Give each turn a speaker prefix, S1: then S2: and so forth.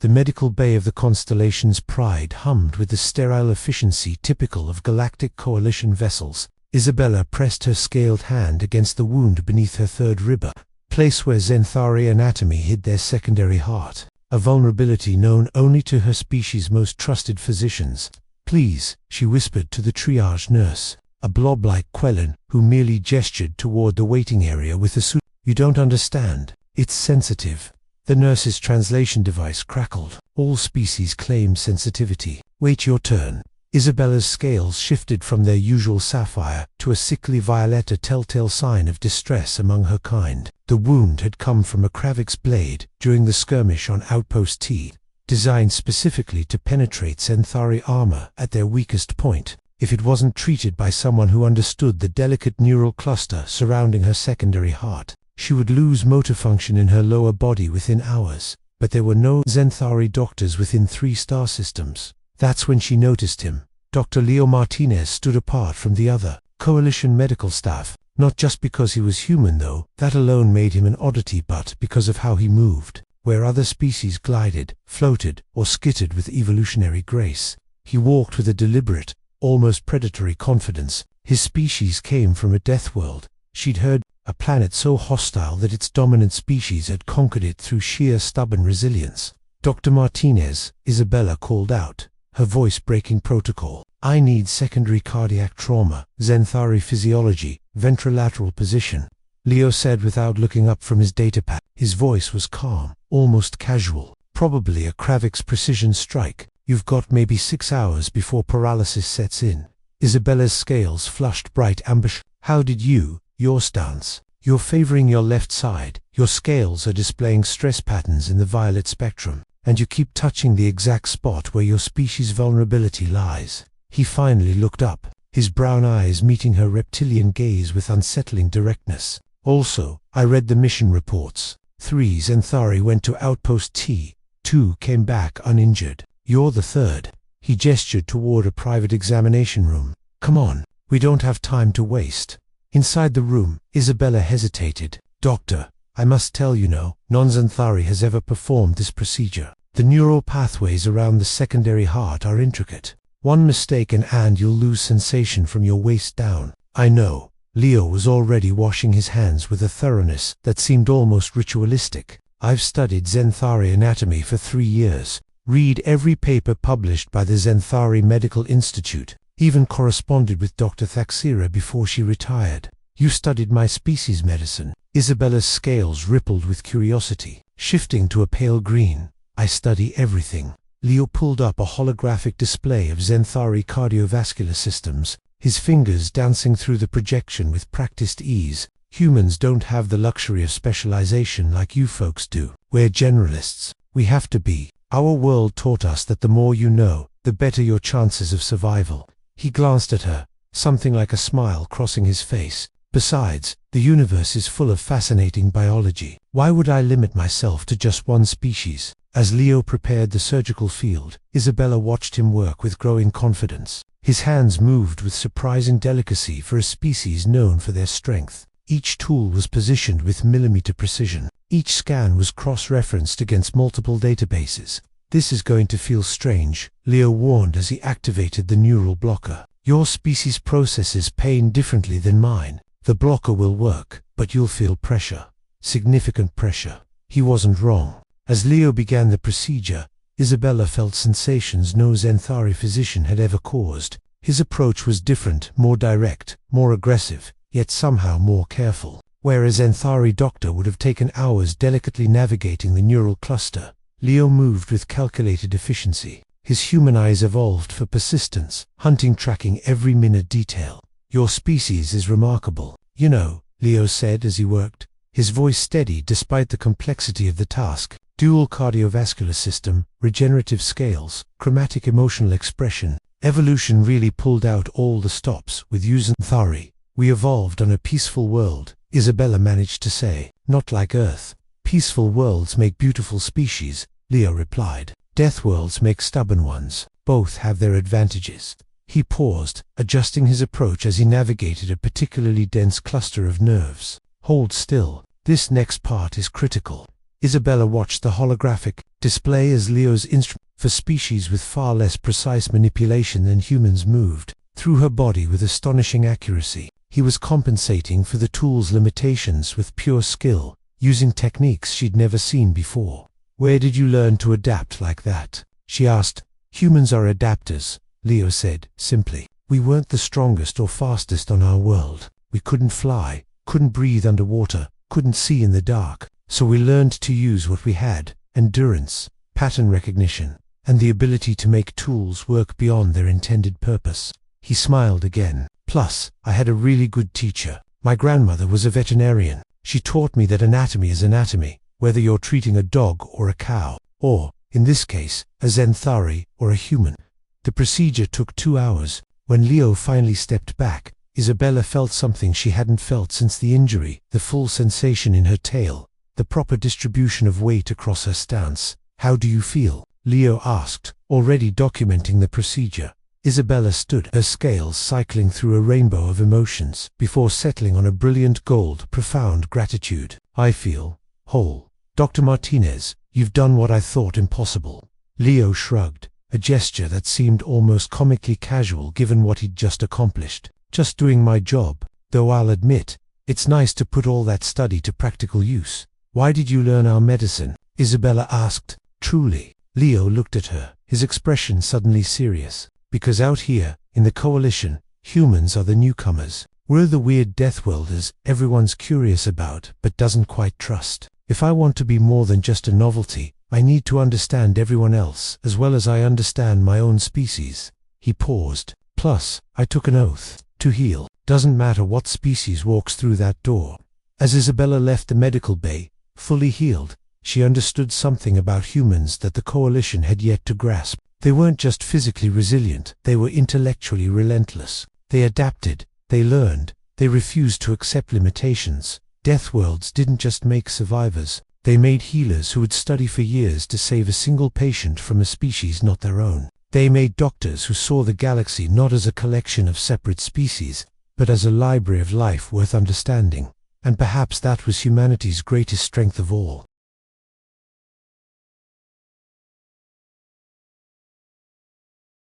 S1: The medical bay of the Constellation's Pride hummed with the sterile efficiency typical of Galactic Coalition vessels. Isabella pressed her scaled hand against the wound beneath her third rib, a place where Xanthari anatomy hid their secondary heart, a vulnerability known only to her species' most trusted physicians. "Please," she whispered to the triage nurse, a blob-like Quellan who merely gestured toward the waiting area with a suit. "You don't understand. It's sensitive." The nurse's translation device crackled. All species claim sensitivity. "Wait your turn." Isabella's scales shifted from their usual sapphire to a sickly violet, a telltale sign of distress among her kind. The wound had come from a Kravix blade during the skirmish on Outpost T, designed specifically to penetrate Xanthari armor at their weakest point. If it wasn't treated by someone who understood the delicate neural cluster surrounding her secondary heart, she would lose motor function in her lower body within hours. But there were no Xanthari doctors within 3 star systems. That's when she noticed him. Dr. Leo Martinez stood apart from the other Coalition medical staff, not just because he was human though, that alone made him an oddity, but because of how he moved. Where other species glided, floated, or skittered with evolutionary grace, he walked with a deliberate, almost predatory confidence. His species came from a death world, she'd heard, a planet so hostile that its dominant species had conquered it through sheer stubborn resilience. "Dr. Martinez," Isabella called out, her voice breaking protocol. "I need secondary cardiac trauma, Xanthari physiology, ventrolateral position," Leo said without looking up from his datapad. His voice was calm, almost casual. "Probably a Kravix precision strike. You've got maybe 6 hours before paralysis sets in." Isabella's scales flushed bright amber. "How did your stance? You're favoring your left side. Your scales are displaying stress patterns in the violet spectrum, and you keep touching the exact spot where your species' vulnerability lies." He finally looked up, his brown eyes meeting her reptilian gaze with unsettling directness. "Also, I read the mission reports. 3 Xanthari went to Outpost T, 2 came back uninjured. You're the third." He gestured toward a private examination room. "Come on, we don't have time to waste." Inside the room, Isabella hesitated. "Doctor, I must tell you no non-Xanthari has ever performed this procedure. The neural pathways around the secondary heart are intricate. One mistake and you'll lose sensation from your waist down." "I know." Leo was already washing his hands with a thoroughness that seemed almost ritualistic. "I've studied Xanthari anatomy for 3 years. Read every paper published by the Xanthari Medical Institute. Even corresponded with Dr. Thaxira before she retired." "You studied my species medicine." Isabella's scales rippled with curiosity, shifting to a pale green. "I study everything." Leo pulled up a holographic display of Xanthari cardiovascular systems, his fingers dancing through the projection with practiced ease. "Humans don't have the luxury of specialization like you folks do. We're generalists. We have to be. Our world taught us that the more you know, the better your chances of survival." He glanced at her, something like a smile crossing his face. "Besides, the universe is full of fascinating biology. Why would I limit myself to just one species?" As Leo prepared the surgical field, Isabella watched him work with growing confidence. His hands moved with surprising delicacy for a species known for their strength. Each tool was positioned with millimeter precision. Each scan was cross-referenced against multiple databases. "This is going to feel strange," Leo warned as he activated the neural blocker. "Your species processes pain differently than mine. The blocker will work, but you'll feel pressure. Significant pressure." He wasn't wrong. As Leo began the procedure, Isabella felt sensations no Xanthari physician had ever caused. His approach was different, more direct, more aggressive, yet somehow more careful. Where a Xanthari doctor would have taken hours delicately navigating the neural cluster, Leo moved with calculated efficiency. His human eyes evolved for persistence, hunting, tracking every minute detail. "Your species is remarkable. You know," Leo said as he worked, his voice steady despite the complexity of the task. "Dual cardiovascular system, regenerative scales, chromatic emotional expression. Evolution really pulled out all the stops with you Xanthari. We evolved on a peaceful world," Isabella managed to say. "Not like Earth. Peaceful worlds make beautiful species," Leo replied. "Death worlds make stubborn ones. Both have their advantages." He paused, adjusting his approach as he navigated a particularly dense cluster of nerves. "Hold still. This next part is critical." Isabella watched the holographic display as Leo's instrument for species with far less precise manipulation than humans moved through her body with astonishing accuracy. He was compensating for the tool's limitations with pure skill, using techniques she'd never seen before. "Where did you learn to adapt like that?" she asked. "Humans are adapters," Leo said, simply. "We weren't the strongest or fastest on our world. We couldn't fly, couldn't breathe underwater, couldn't see in the dark. So we learned to use what we had: endurance, pattern recognition, and the ability to make tools work beyond their intended purpose." He smiled again. "Plus, I had a really good teacher. My grandmother was a veterinarian. She taught me that anatomy is anatomy, whether you're treating a dog or a cow, or, in this case, a Zenthari or a human." The procedure took 2 hours. When Leo finally stepped back, Isabella felt something she hadn't felt since the injury: the full sensation in her tail, the proper distribution of weight across her stance. "How do you feel?" Leo asked, already documenting the procedure. Isabella stood, her scales cycling through a rainbow of emotions, before settling on a brilliant gold, profound gratitude. "I feel whole. Dr. Martinez, you've done what I thought impossible." Leo shrugged, a gesture that seemed almost comically casual given what he'd just accomplished. "Just doing my job, though I'll admit, it's nice to put all that study to practical use." "Why did you learn our medicine?" Isabella asked. "Truly." Leo looked at her, his expression suddenly serious. "Because out here, in the Coalition, humans are the newcomers. We're the weird deathwelders everyone's curious about but doesn't quite trust. If I want to be more than just a novelty, I need to understand everyone else as well as I understand my own species." He paused. "Plus, I took an oath to heal. Doesn't matter what species walks through that door." As Isabella left the medical bay, fully healed, she understood something about humans that the Coalition had yet to grasp. They weren't just physically resilient, they were intellectually relentless. They adapted, they learned, they refused to accept limitations. Deathworlds didn't just make survivors, they made healers who would study for years to save a single patient from a species not their own. They made doctors who saw the galaxy not as a collection of separate species, but as a library of life worth understanding. And perhaps that was humanity's greatest strength of all.